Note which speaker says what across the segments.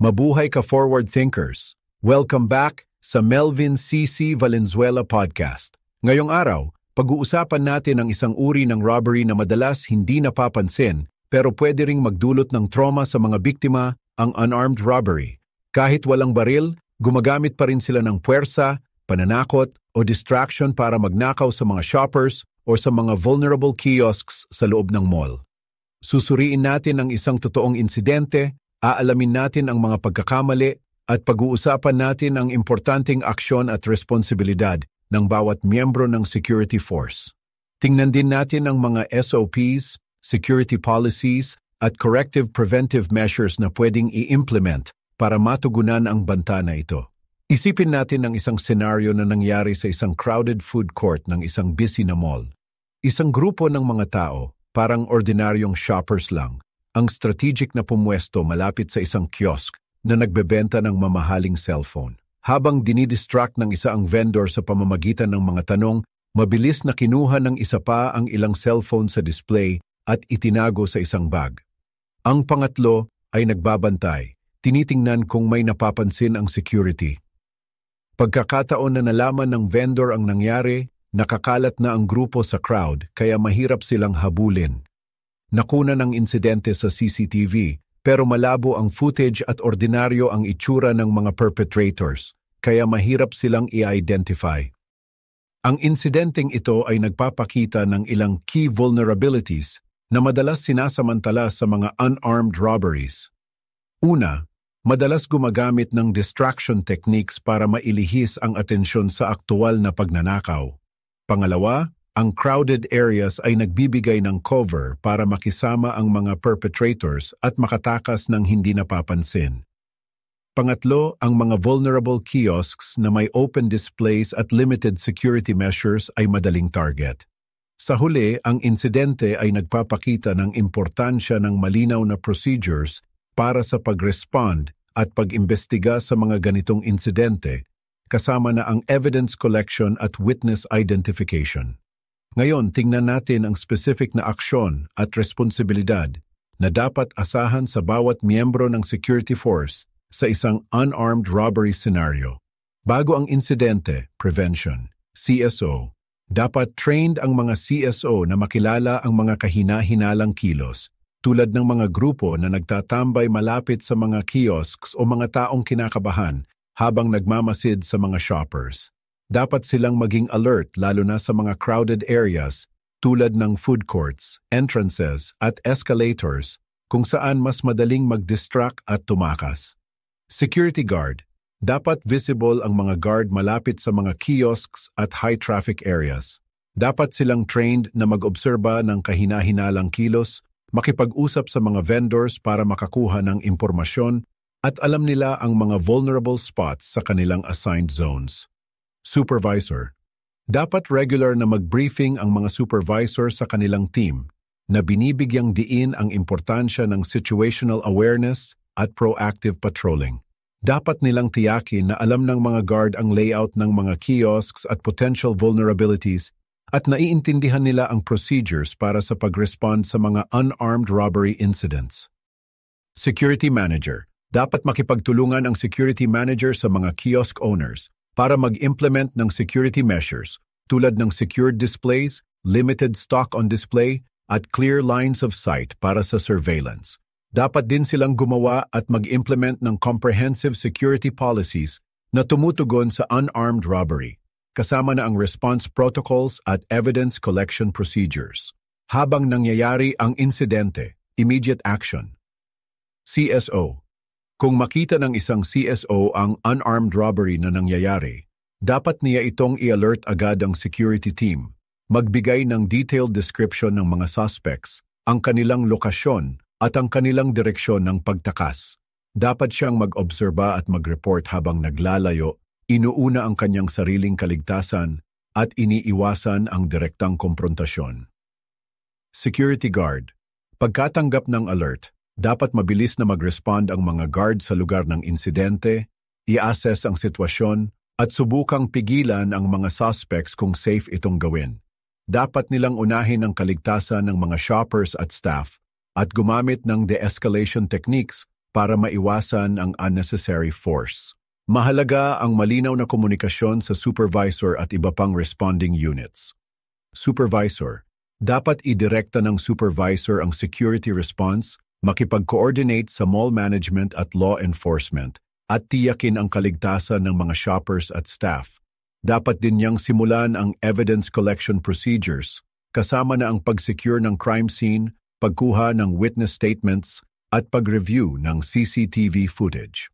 Speaker 1: Mabuhay ka forward thinkers! Welcome back sa Melvin C.C. Valenzuela Podcast. Ngayong araw, pag-uusapan natin ang isang uri ng robbery na madalas hindi napapansin pero pwede ring magdulot ng trauma sa mga biktima, ang unarmed robbery. Kahit walang baril, gumagamit pa rin sila ng puwersa, pananakot o distraction para magnakaw sa mga shoppers o sa mga vulnerable kiosks sa loob ng mall. Susuriin natin ang isang totoong insidente, aalamin natin ang mga pagkakamali at pag-uusapan natin ang importanteng aksyon at responsibilidad ng bawat miyembro ng security force. Tingnan din natin ang mga SOPs, security policies at corrective preventive measures na pwedeng i-implement para matugunan ang banta na ito. Isipin natin ang isang senaryo na nangyari sa isang crowded food court ng isang busy na mall. Isang grupo ng mga tao, parang ordinaryong shoppers lang, ang strategic na pumwesto malapit sa isang kiosk na nagbebenta ng mamahaling cellphone. Habang dinidistract ng isa ang vendor sa pamamagitan ng mga tanong, mabilis na kinuha ng isa pa ang ilang cellphone sa display at itinago sa isang bag. Ang pangatlo ay nagbabantay, tinitingnan kung may napapansin ang security. Pagkakataon na nalaman ng vendor ang nangyari, nakakalat na ang grupo sa crowd kaya mahirap silang habulin. Nakuna ng insidente sa CCTV pero malabo ang footage at ordinaryo ang itsura ng mga perpetrators kaya mahirap silang i-identify. Ang insidenteng ito ay nagpapakita ng ilang key vulnerabilities na madalas sinasamantala sa mga unarmed robberies. Una, madalas gumagamit ng distraction techniques para mailihis ang atensyon sa aktual na pagnanakaw. Pangalawa, ang crowded areas ay nagbibigay ng cover para makisama ang mga perpetrators at makatakas ng hindi napapansin. Pangatlo, ang mga vulnerable kiosks na may open displays at limited security measures ay madaling target. Sa huli, ang insidente ay nagpapakita ng importansya ng malinaw na procedures para sa pag-respond at pag-imbestiga sa mga ganitong insidente, kasama na ang evidence collection at witness identification. Ngayon, tingnan natin ang specific na aksyon at responsibilidad na dapat asahan sa bawat miyembro ng security force sa isang unarmed robbery scenario. Bago ang insidente, prevention, CSO, dapat trained ang mga CSO na makilala ang mga kahina-hinalang kilos, tulad ng mga grupo na nagtatambay malapit sa mga kiosks o mga taong kinakabahan habang nagmamasid sa mga shoppers. Dapat silang maging alert lalo na sa mga crowded areas tulad ng food courts, entrances at escalators kung saan mas madaling mag-distract at tumakas. Security guard. Dapat visible ang mga guard malapit sa mga kiosks at high-traffic areas. Dapat silang trained na mag-obserba ng kahina-hinalang kilos, makipag-usap sa mga vendors para makakuha ng impormasyon at alam nila ang mga vulnerable spots sa kanilang assigned zones. Supervisor. Dapat regular na mag-briefing ang mga supervisor sa kanilang team na binibigyang diin ang importansya ng situational awareness at proactive patrolling. Dapat nilang tiyakin na alam ng mga guard ang layout ng mga kiosks at potential vulnerabilities at naiintindihan nila ang procedures para sa pag-respond sa mga unarmed robbery incidents. Security Manager. Dapat makipagtulungan ang security manager sa mga kiosk owners para mag-implement ng security measures tulad ng secured displays, limited stock on display, at clear lines of sight para sa surveillance. Dapat din silang gumawa at mag-implement ng comprehensive security policies na tumutugon sa unarmed robbery, kasama na ang response protocols at evidence collection procedures. Habang nangyayari ang insidente, immediate action. CSO. Kung makita ng isang CSO ang unarmed robbery na nangyayari, dapat niya itong i-alert agad ang security team, magbigay ng detailed description ng mga suspects, ang kanilang lokasyon at ang kanilang direksyon ng pagtakas. Dapat siyang mag-obserba at mag-report habang naglalayo, inuuna ang kanyang sariling kaligtasan at iniiwasan ang direktang komprontasyon. Security Guard. Pagkatanggap ng alert, dapat mabilis na mag-respond ang mga guard sa lugar ng insidente, i-assess ang sitwasyon, at subukang pigilan ang mga suspects kung safe itong gawin. Dapat nilang unahin ang kaligtasan ng mga shoppers at staff at gumamit ng de-escalation techniques para maiwasan ang unnecessary force. Mahalaga ang malinaw na komunikasyon sa supervisor at iba pang responding units. Supervisor, dapat idirekta ng supervisor ang security response, makipag-coordinate sa mall management at law enforcement, at tiyakin ang kaligtasan ng mga shoppers at staff. Dapat din niyang simulan ang evidence collection procedures, kasama na ang pag-secure ng crime scene, pagkuha ng witness statements, at pag-review ng CCTV footage.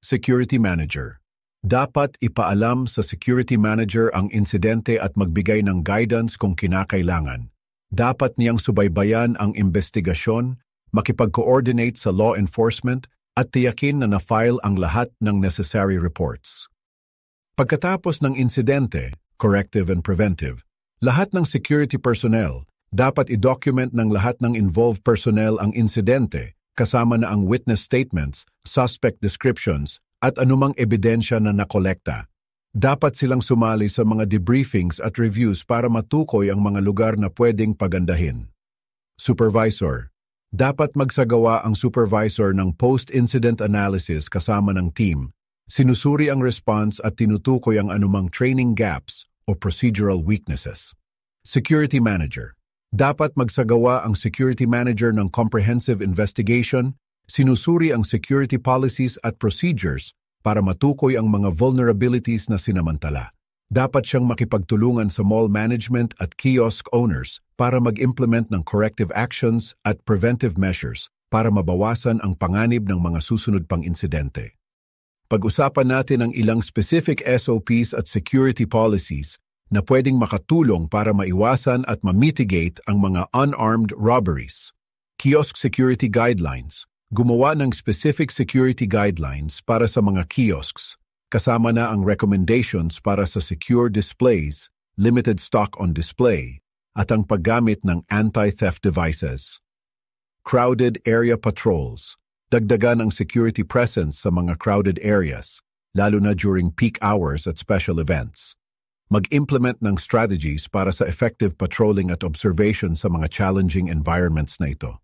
Speaker 1: Security Manager. Dapat ipaalam sa Security Manager ang insidente at magbigay ng guidance kung kinakailangan. Dapat niyang subaybayan ang investigasyon, makipag-coordinate sa law enforcement, at tiyakin na na-file ang lahat ng necessary reports. Pagkatapos ng insidente, corrective and preventive, lahat ng security personnel dapat i-document ng lahat ng involved personnel ang insidente, kasama na ang witness statements, suspect descriptions, at anumang ebidensya na nakolekta. Dapat silang sumali sa mga debriefings at reviews para matukoy ang mga lugar na pwedeng pagandahin. Supervisor. Dapat magsagawa ang supervisor ng post-incident analysis kasama ng team. Sinusuri ang response at tinutukoy ang anumang training gaps o procedural weaknesses. Security Manager. Dapat magsagawa ang Security Manager ng comprehensive investigation, sinusuri ang security policies at procedures para matukoy ang mga vulnerabilities na sinamantala. Dapat siyang makipagtulungan sa mall management at kiosk owners para mag-implement ng corrective actions at preventive measures para mabawasan ang panganib ng mga susunod pang insidente. Pag-usapan natin ang ilang specific SOPs at security policies na pwedeng makatulong para maiwasan at ma-mitigate ang mga unarmed robberies. Kiosk Security Guidelines. Gumawa ng specific security guidelines para sa mga kiosks, kasama na ang recommendations para sa secure displays, limited stock on display, at ang paggamit ng anti-theft devices. Crowded Area Patrols. Dagdagan ang security presence sa mga crowded areas, lalo na during peak hours at special events. Mag-implement ng strategies para sa effective patrolling at observation sa mga challenging environments na ito.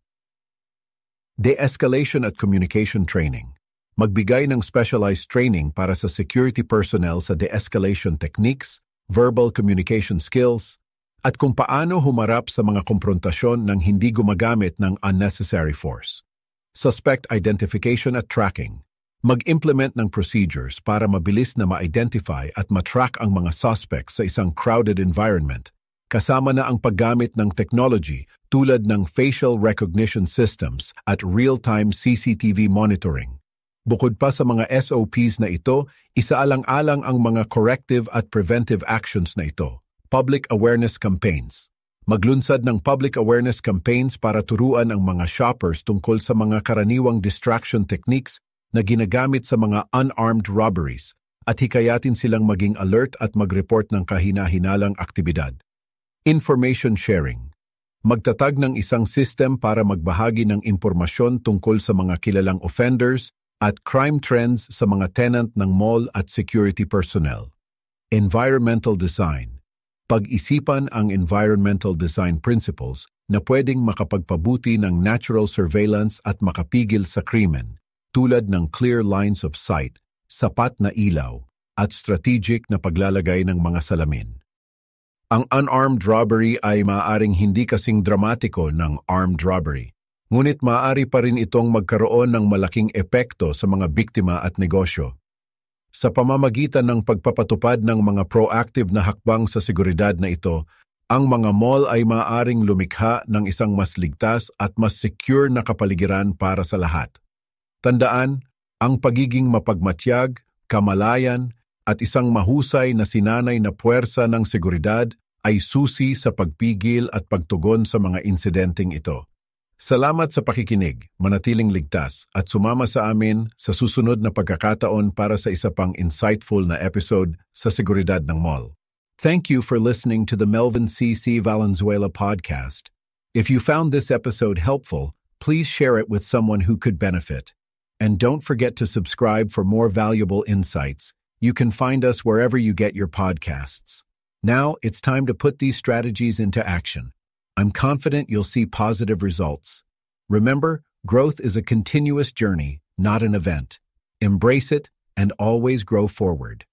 Speaker 1: De-escalation at communication training. Magbigay ng specialized training para sa security personnel sa de-escalation techniques, verbal communication skills, at kung paano humarap sa mga komprontasyon ng hindi gumagamit ng unnecessary force. Suspect identification at tracking. Mag-implement ng procedures para mabilis na ma-identify at matrack ang mga suspects sa isang crowded environment, kasama na ang paggamit ng technology tulad ng facial recognition systems at real-time CCTV monitoring. Bukod pa sa mga SOPs na ito, isaalang-alang ang mga corrective at preventive actions na ito. Public awareness campaigns. Maglunsad ng public awareness campaigns para turuan ang mga shoppers tungkol sa mga karaniwang distraction techniques na ginagamit sa mga unarmed robberies at hikayatin silang maging alert at mag-report ng kahina-hinalang aktibidad. Information sharing. Magtatag ng isang system para magbahagi ng impormasyon tungkol sa mga kilalang offenders at crime trends sa mga tenant ng mall at security personnel. Environmental design. Pag-isipan ang environmental design principles na pwedeng makapagpabuti ng natural surveillance at makapigil sa krimen, tulad ng clear lines of sight, sapat na ilaw, at strategic na paglalagay ng mga salamin. Ang unarmed robbery ay maaaring hindi kasing dramatiko ng armed robbery, ngunit maaari pa rin itong magkaroon ng malaking epekto sa mga biktima at negosyo. Sa pamamagitan ng pagpapatupad ng mga proactive na hakbang sa seguridad na ito, ang mga mall ay maaaring lumikha ng isang mas ligtas at mas secure na kapaligiran para sa lahat. Tandaan, ang pagiging mapagmatyag, kamalayan, at isang mahusay na sinanay na puwersa ng seguridad ay susi sa pagpigil at pagtugon sa mga insidenteng ito. Salamat sa pakikinig, manatiling ligtas, at sumama sa amin sa susunod na pagkakataon para sa isa pang insightful na episode sa Seguridad ng Mall. Thank you for listening to the Melvin C.C. Valenzuela podcast. If you found this episode helpful, please share it with someone who could benefit. And don't forget to subscribe for more valuable insights. You can find us wherever you get your podcasts. Now, it's time to put these strategies into action. I'm confident you'll see positive results. Remember, Growth is a continuous journey, not an event. Embrace it and always grow forward.